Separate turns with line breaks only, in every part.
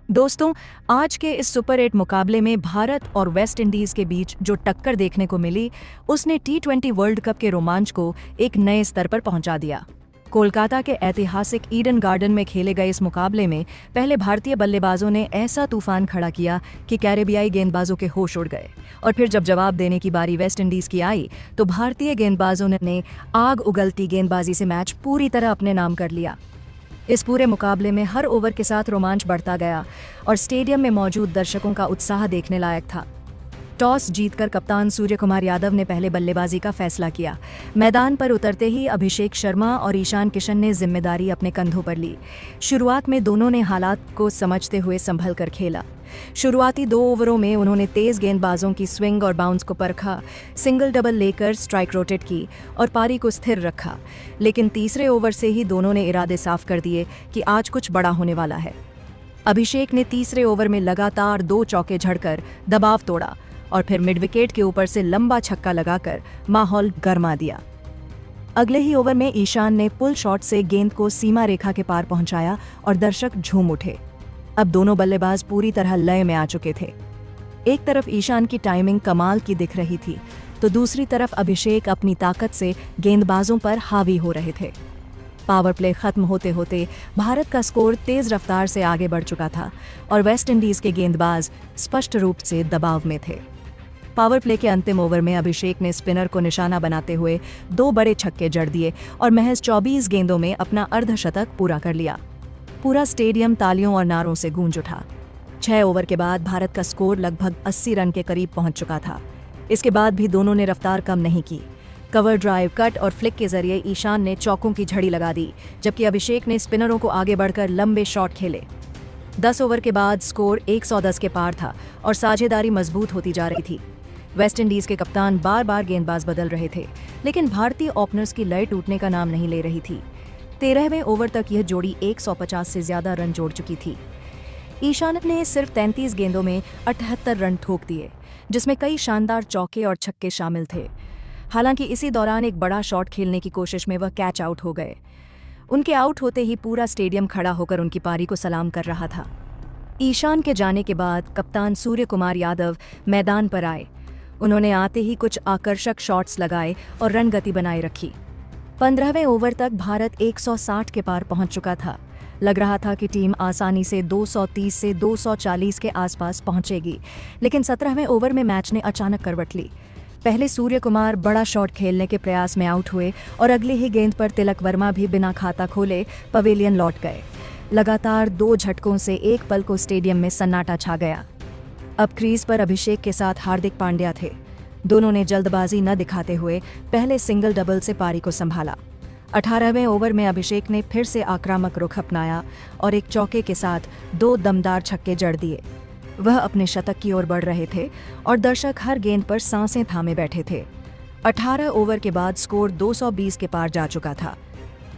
दोस्तों, आज के इस सुपर 8 मुकाबले में भारत और वेस्ट इंडीज के बीच जो टक्कर देखने को मिली, उसने टी20 वर्ल्ड कप के रोमांच को एक नए स्तर पर पहुंचा दिया। कोलकाता के ऐतिहासिक ईडन गार्डन में खेले गए इस मुकाबले में पहले भारतीय बल्लेबाजों ने ऐसा तूफान खड़ा किया कि कैरेबियाई गेंदबाजों के होश उड़ गए। और फिर जब जवाब देने की बारी वेस्ट इंडीज की आई तो भारतीय गेंदबाजों ने आग उगलती गेंदबाजी से मैच पूरी तरह अपने नाम कर लिया। इस पूरे मुकाबले में हर ओवर के साथ रोमांच बढ़ता गया और स्टेडियम में मौजूद दर्शकों का उत्साह देखने लायक था। टॉस जीतकर कप्तान सूर्य कुमार यादव ने पहले बल्लेबाजी का फैसला किया। मैदान पर उतरते ही अभिषेक शर्मा और ईशान किशन ने जिम्मेदारी अपने कंधों पर ली। शुरुआत में दोनों ने हालात को समझते हुए संभल कर खेला। शुरुआती 2 ओवरों में उन्होंने तेज गेंदबाजों की स्विंग और बाउंस को परखा, सिंगल डबल लेकर स्ट्राइक रोटेट की और पारी को स्थिर रखा। लेकिन तीसरे ओवर से ही दोनों ने इरादे साफ कर दिए कि आज कुछ बड़ा होने वाला है। अभिषेक ने तीसरे ओवर में लगातार 2 चौके झड़कर दबाव तोड़ा और फिर मिड विकेट के ऊपर से लंबा छक्का लगाकर माहौल गरमा दिया। अगले ही ओवर में ईशान ने पुल शॉट से गेंद को सीमा रेखा के पार पहुंचाया और दर्शक झूम उठे। अब दोनों बल्लेबाज पूरी तरह लय में आ चुके थे। एक तरफ ईशान की टाइमिंग कमाल की दिख रही थी तो दूसरी तरफ अभिषेक अपनी ताकत से गेंदबाजों पर हावी हो रहे थे। पावर प्ले खत्म होते होते भारत का स्कोर तेज रफ्तार से आगे बढ़ चुका था और वेस्ट इंडीज के गेंदबाज स्पष्ट रूप से दबाव में थे। पावर प्ले के अंतिम ओवर में अभिषेक ने स्पिनर को निशाना बनाते हुए 2 बड़े छक्के जड़ दिए और महज 24 गेंदों में अपना अर्धशतक पूरा कर लिया। पूरा स्टेडियम तालियों और नारों से गूंज उठा। 6 ओवर के बाद भारत का स्कोर लगभग 80 रन के करीब पहुंच चुका था। इसके बाद भी दोनों ने रफ्तार कम नहीं की। कवर ड्राइव, कट और फ्लिक के जरिए ईशान ने चौकों की झड़ी लगा दी, जबकि अभिषेक ने स्पिनरों को आगे बढ़कर लंबे शॉट खेले। 10 ओवर के बाद स्कोर 110 के पार था और साझेदारी मजबूत होती जा रही थी। वेस्ट इंडीज के कप्तान बार बार गेंदबाज बदल रहे थे, लेकिन भारतीय ओपनर्स की लय टूटने का नाम नहीं ले रही थी। 13वें ओवर तक यह जोड़ी 150 से ज्यादा रन जोड़ चुकी थी। ईशान ने सिर्फ 33 गेंदों में 78 रन ठोक दिए, जिसमें कई शानदार चौके और छक्के शामिल थे। हालांकि इसी दौरान एक बड़ा शॉट खेलने की कोशिश में वह कैच आउट हो गए। उनके आउट होते ही पूरा स्टेडियम खड़ा होकर उनकी पारी को सलाम कर रहा था। ईशान के जाने के बाद कप्तान सूर्य कुमार यादव मैदान पर आए। उन्होंने आते ही कुछ आकर्षक शॉट्स लगाए और रन गति बनाए रखी। 15वें ओवर तक भारत 160 के पार पहुंच चुका था। लग रहा था कि टीम आसानी से 230 से 240 के आसपास पहुंचेगी, लेकिन 17वें ओवर में मैच ने अचानक करवट ली। पहले सूर्य कुमार बड़ा शॉट खेलने के प्रयास में आउट हुए और अगली ही गेंद पर तिलक वर्मा भी बिना खाता खोले पवेलियन लौट गए। लगातार 2 झटकों से एक पल को स्टेडियम में सन्नाटा छा गया। अब क्रीज पर अभिषेक के साथ हार्दिक पांड्या थे। दोनों ने जल्दबाजी न दिखाते हुए पहले सिंगल डबल से पारी को संभाला। 18वें ओवर में अभिषेक ने फिर से आक्रामक रुख अपनाया और एक चौके के साथ 2 दमदार छक्के जड़ दिए। वह अपने शतक की ओर बढ़ रहे थे और दर्शक हर गेंद पर सांसें थामे बैठे थे। 18 ओवर के बाद स्कोर 220 के पार जा चुका था,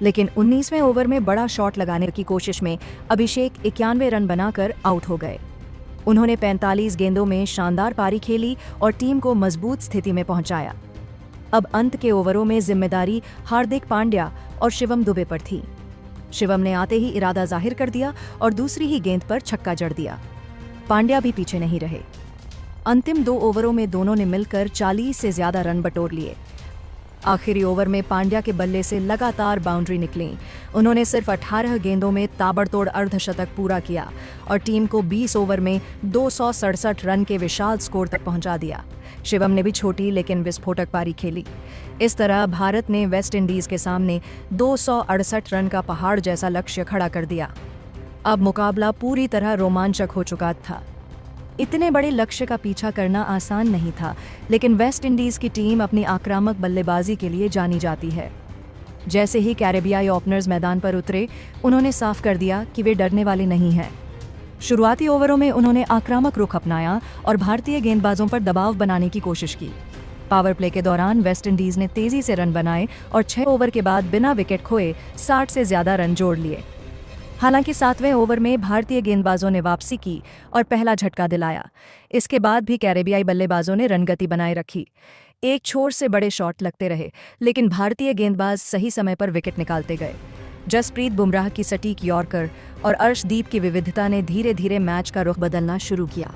लेकिन 19वें ओवर में बड़ा शॉट लगाने की कोशिश में अभिषेक 91 रन बनाकर आउट हो गए। उन्होंने 45 गेंदों में शानदार पारी खेली और टीम को मजबूत स्थिति में पहुंचाया। अब अंत के ओवरों में जिम्मेदारी हार्दिक पांड्या और शिवम दुबे पर थी। शिवम ने आते ही इरादा जाहिर कर दिया और दूसरी ही गेंद पर छक्का जड़ दिया। पांड्या भी पीछे नहीं रहे। अंतिम 2 ओवरों में दोनों ने मिलकर 40 से ज्यादा रन बटोर लिए। आखिरी ओवर में पांड्या के बल्ले से लगातार बाउंड्री निकली। उन्होंने सिर्फ 18 गेंदों में ताबड़तोड़ अर्धशतक पूरा किया और टीम को 20 ओवर में 267 रन के विशाल स्कोर तक पहुंचा दिया। शिवम ने भी छोटी लेकिन विस्फोटक पारी खेली। इस तरह भारत ने वेस्ट इंडीज के सामने 268 रन का पहाड़ जैसा लक्ष्य खड़ा कर दिया। अब मुकाबला पूरी तरह रोमांचक हो चुका था। इतने बड़े लक्ष्य का पीछा करना आसान नहीं था, लेकिन वेस्ट इंडीज की टीम अपनी आक्रामक बल्लेबाजी के लिए जानी जाती है। जैसे ही कैरेबियाई ओपनर्स मैदान पर उतरे, उन्होंने साफ कर दिया कि वे डरने वाले नहीं हैं। शुरुआती ओवरों में उन्होंने आक्रामक रुख अपनाया और भारतीय गेंदबाजों पर दबाव बनाने की कोशिश की। पावर प्ले के दौरान वेस्ट इंडीज ने तेजी से रन बनाए और 6 ओवर के बाद बिना विकेट खोए 60 से ज्यादा रन जोड़ लिए। हालांकि 7वें ओवर में भारतीय गेंदबाजों ने वापसी की और पहला झटका दिलाया। इसके बाद भी कैरेबियाई बल्लेबाजों ने रनगति बनाए रखी। एक छोर से बड़े शॉट लगते रहे, लेकिन भारतीय गेंदबाज सही समय पर विकेट निकालते गए। जसप्रीत बुमराह की सटीक यॉर्कर और अर्शदीप की विविधता ने धीरे धीरे मैच का रुख बदलना शुरू किया।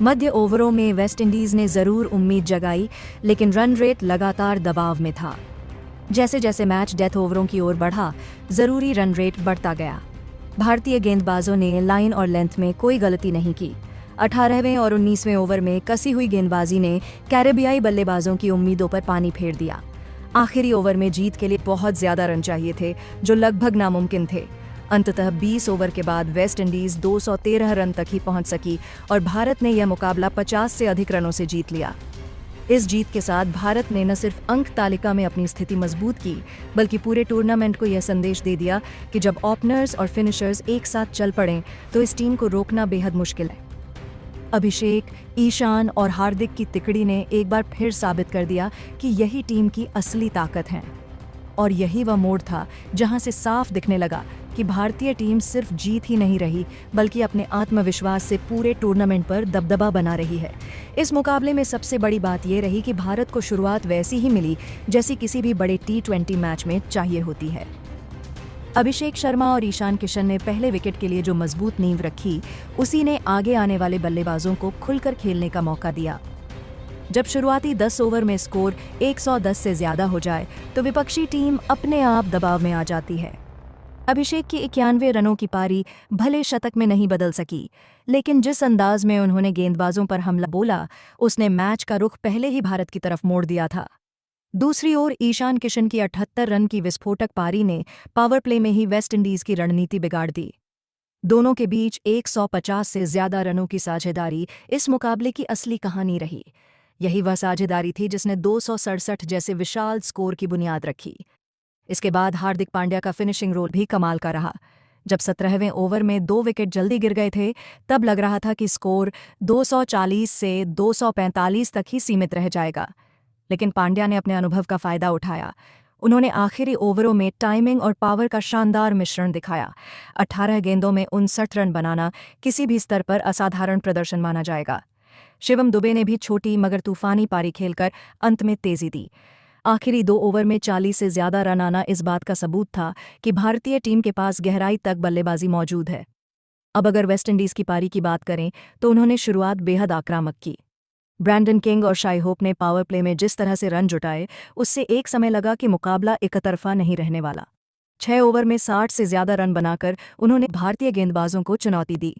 मध्य ओवरों में वेस्टइंडीज ने जरूर उम्मीद जगाई, लेकिन रन रेट लगातार दबाव में था। जैसे जैसे मैच डेथ ओवरों की ओर बढ़ा, जरूरी रन रेट बढ़ता गया। भारतीय गेंदबाजों ने लाइन और लेंथ में कोई गलती नहीं की। 18वें और 19वें ओवर में कसी हुई गेंदबाजी ने कैरेबियाई बल्लेबाजों की उम्मीदों पर पानी फेर दिया। आखिरी ओवर में जीत के लिए बहुत ज्यादा रन चाहिए थे, जो लगभग नामुमकिन थे। अंततः 20 ओवर के बाद वेस्ट इंडीज 213 रन तक ही पहुंच सकी और भारत ने यह मुकाबला 50 से अधिक रनों से जीत लिया। इस जीत के साथ भारत ने न सिर्फ अंक तालिका में अपनी स्थिति मजबूत की, बल्कि पूरे टूर्नामेंट को यह संदेश दे दिया कि जब ओपनर्स और फिनिशर्स एक साथ चल पड़ें तो इस टीम को रोकना बेहद मुश्किल है। अभिषेक, ईशान और हार्दिक की तिकड़ी ने एक बार फिर साबित कर दिया कि यही टीम की असली ताकत है। और यही वह मोड़ था जहां से साफ दिखने लगा कि भारतीय टीम सिर्फ जीत ही नहीं रही, बल्कि अपने आत्मविश्वास से पूरे टूर्नामेंट पर दबदबा बना रही है। इस मुकाबले में सबसे बड़ी बात यह रही कि भारत को शुरुआत वैसी ही मिली जैसी किसी भी बड़े T20 मैच में चाहिए होती है। अभिषेक शर्मा और ईशान किशन ने पहले विकेट के लिए जो मजबूत नींव रखी, उसी ने आगे आने वाले बल्लेबाजों को खुलकर खेलने का मौका दिया। जब शुरुआती 10 ओवर में स्कोर 110 से ज्यादा हो जाए तो विपक्षी टीम अपने आप दबाव में आ जाती है। अभिषेक की 91 रनों की पारी भले शतक में नहीं बदल सकी, लेकिन जिस अंदाज में उन्होंने गेंदबाजों पर हमला बोला, उसने मैच का रुख पहले ही भारत की तरफ मोड़ दिया था। दूसरी ओर ईशान किशन की 78 रन की विस्फोटक पारी ने पावर प्ले में ही वेस्टइंडीज की रणनीति बिगाड़ दी। दोनों के बीच 150 से ज्यादा रनों की साझेदारी इस मुकाबले की असली कहानी रही। यही वह साझेदारी थी जिसने 267 जैसे विशाल स्कोर की बुनियाद रखी। इसके बाद हार्दिक पांड्या का फिनिशिंग रोल भी कमाल का रहा। जब 17वें ओवर में 2 विकेट जल्दी गिर गए थे, तब लग रहा था कि स्कोर 240 से 245 तक ही सीमित रह जाएगा, लेकिन पांड्या ने अपने अनुभव का फायदा उठाया। उन्होंने आखिरी ओवरों में टाइमिंग और पावर का शानदार मिश्रण दिखाया। 18 गेंदों में 59 रन बनाना किसी भी स्तर पर असाधारण प्रदर्शन माना जाएगा। शिवम दुबे ने भी छोटी मगर तूफानी पारी खेलकर अंत में तेजी दी। आखिरी 2 ओवर में 40 से ज्यादा रन आना इस बात का सबूत था कि भारतीय टीम के पास गहराई तक बल्लेबाजी मौजूद है। अब अगर वेस्टइंडीज की पारी की बात करें तो उन्होंने शुरुआत बेहद आक्रामक की। ब्रैंडन किंग और शाई होप ने पावर प्ले में जिस तरह से रन जुटाए, उससे एक समय लगा कि मुकाबला एकतरफा नहीं रहने वाला। 6 ओवर में 60 से ज्यादा रन बनाकर उन्होंने भारतीय गेंदबाजों को चुनौती दी।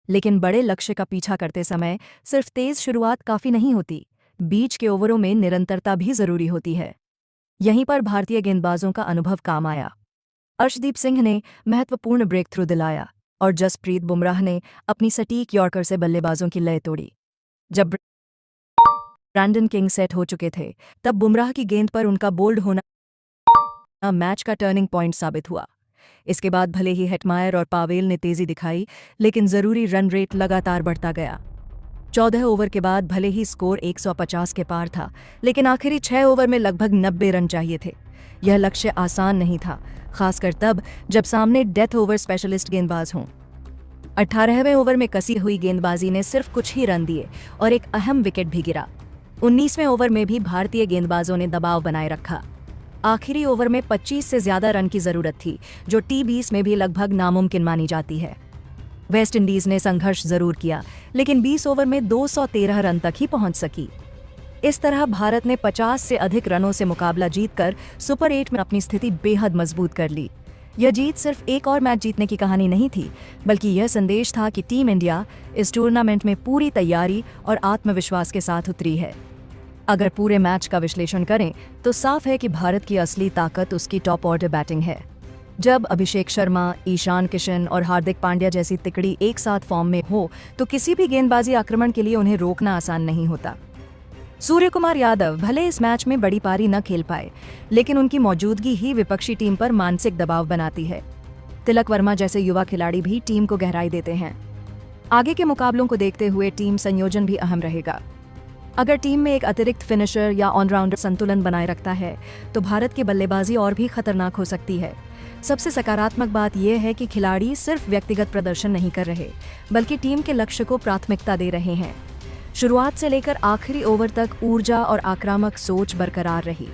लेकिन बड़े लक्ष्य का पीछा करते समय सिर्फ तेज शुरुआत काफी नहीं होती, बीच के ओवरों में निरंतरता भी जरूरी होती है। यहीं पर भारतीय गेंदबाजों का अनुभव काम आया। अर्शदीप सिंह ने महत्वपूर्ण ब्रेक थ्रू दिलाया और जसप्रीत बुमराह ने अपनी सटीक यॉर्कर से बल्लेबाजों की लय तोड़ी। जब ब्रैंडन किंग सेट हो चुके थे, तब बुमराह की गेंद पर उनका बोल्ड होना मैच का टर्निंग पॉइंट साबित हुआ। इसके बाद भले ही हेटमायर और पावेल ने तेजी दिखाई, लेकिन जरूरी रन रेट लगातार बढ़ता गया। 14 ओवर के बाद भले ही स्कोर 150 के पार था, लेकिन आखिरी 6 ओवर में लगभग 90 रन चाहिए थे। यह लक्ष्य आसान नहीं था, खासकर तब जब सामने डेथ ओवर स्पेशलिस्ट गेंदबाज हों। 18वें ओवर में कसी हुई गेंदबाजी ने सिर्फ कुछ ही रन दिए और एक अहम विकेट भी गिरा। 19वें ओवर में भी भारतीय गेंदबाजों ने दबाव बनाए रखा। आखिरी ओवर में 25 से ज्यादा रन की जरूरत थी, जो T20 में भी लगभग नामुमकिन मानी जाती है। वेस्टइंडीज ने संघर्ष जरूर किया, लेकिन 20 ओवर में 213 रन तक ही पहुंच सकी। इस तरह भारत ने 50 से अधिक रनों से मुकाबला जीतकर सुपर 8 में अपनी स्थिति बेहद मजबूत कर ली। यह जीत सिर्फ एक और मैच जीतने की कहानी नहीं थी, बल्कि यह संदेश था कि टीम इंडिया इस टूर्नामेंट में पूरी तैयारी और आत्मविश्वास के साथ उतरी है। अगर पूरे मैच का विश्लेषण करें तो साफ है कि भारत की असली ताकत उसकी टॉप ऑर्डर बैटिंग है। जब अभिषेक शर्मा, ईशान किशन और हार्दिक पांड्या जैसी तिकड़ी एक साथ फॉर्म में हो, तो किसी भी गेंदबाजी आक्रमण के लिए उन्हें रोकना आसान नहीं होता। सूर्यकुमार यादव भले इस मैच में बड़ी पारी न खेल पाए, लेकिन उनकी मौजूदगी ही विपक्षी टीम पर मानसिक दबाव बनाती है। तिलक वर्मा जैसे युवा खिलाड़ी भी टीम को गहराई देते हैं। आगे के मुकाबलों को देखते हुए टीम संयोजन भी अहम रहेगा। अगर टीम में एक अतिरिक्त फिनिशर या ऑलराउंडर संतुलन बनाए रखता है, तो भारत की बल्लेबाजी और भी खतरनाक हो सकती है। सबसे सकारात्मक बात यह है कि खिलाड़ी सिर्फ व्यक्तिगत प्रदर्शन नहीं कर रहे, बल्कि टीम के लक्ष्य को प्राथमिकता दे रहे हैं। शुरुआत से लेकर आखिरी ओवर तक ऊर्जा और आक्रामक सोच बरकरार रही।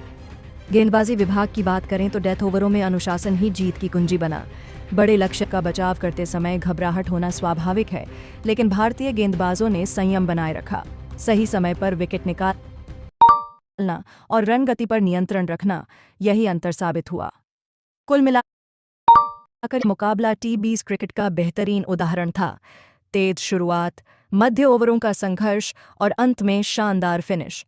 गेंदबाजी विभाग की बात करें तो डेथ ओवरों में अनुशासन ही जीत की कुंजी बना। बड़े लक्ष्य का बचाव करते समय घबराहट होना स्वाभाविक है, लेकिन भारतीय गेंदबाजों ने संयम बनाए रखा। सही समय पर विकेट निकालना और रन गति पर नियंत्रण रखना, यही अंतर साबित हुआ। कुल मिलाकर मुकाबला टी20 क्रिकेट का बेहतरीन उदाहरण था। तेज शुरुआत, मध्य ओवरों का संघर्ष और अंत में शानदार फिनिश।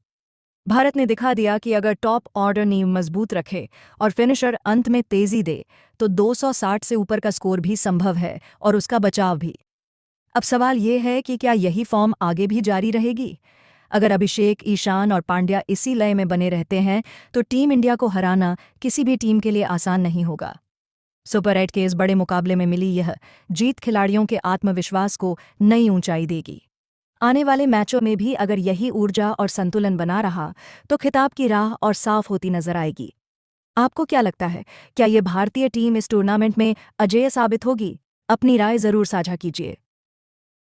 भारत ने दिखा दिया कि अगर टॉप ऑर्डर नींव मजबूत रखे और फिनिशर अंत में तेजी दे तो 260 से ऊपर का स्कोर भी संभव है और उसका बचाव भी। अब सवाल ये है कि क्या यही फॉर्म आगे भी जारी रहेगी? अगर अभिषेक, ईशान और पांड्या इसी लय में बने रहते हैं तो टीम इंडिया को हराना किसी भी टीम के लिए आसान नहीं होगा। सुपर 8 के इस बड़े मुकाबले में मिली यह जीत खिलाड़ियों के आत्मविश्वास को नई ऊंचाई देगी। आने वाले मैचों में भी अगर यही ऊर्जा और संतुलन बना रहा तो खिताब की राह और साफ होती नजर आएगी। आपको क्या लगता है, क्या ये भारतीय टीम इस टूर्नामेंट में अजेय साबित होगी? अपनी राय जरूर साझा कीजिए।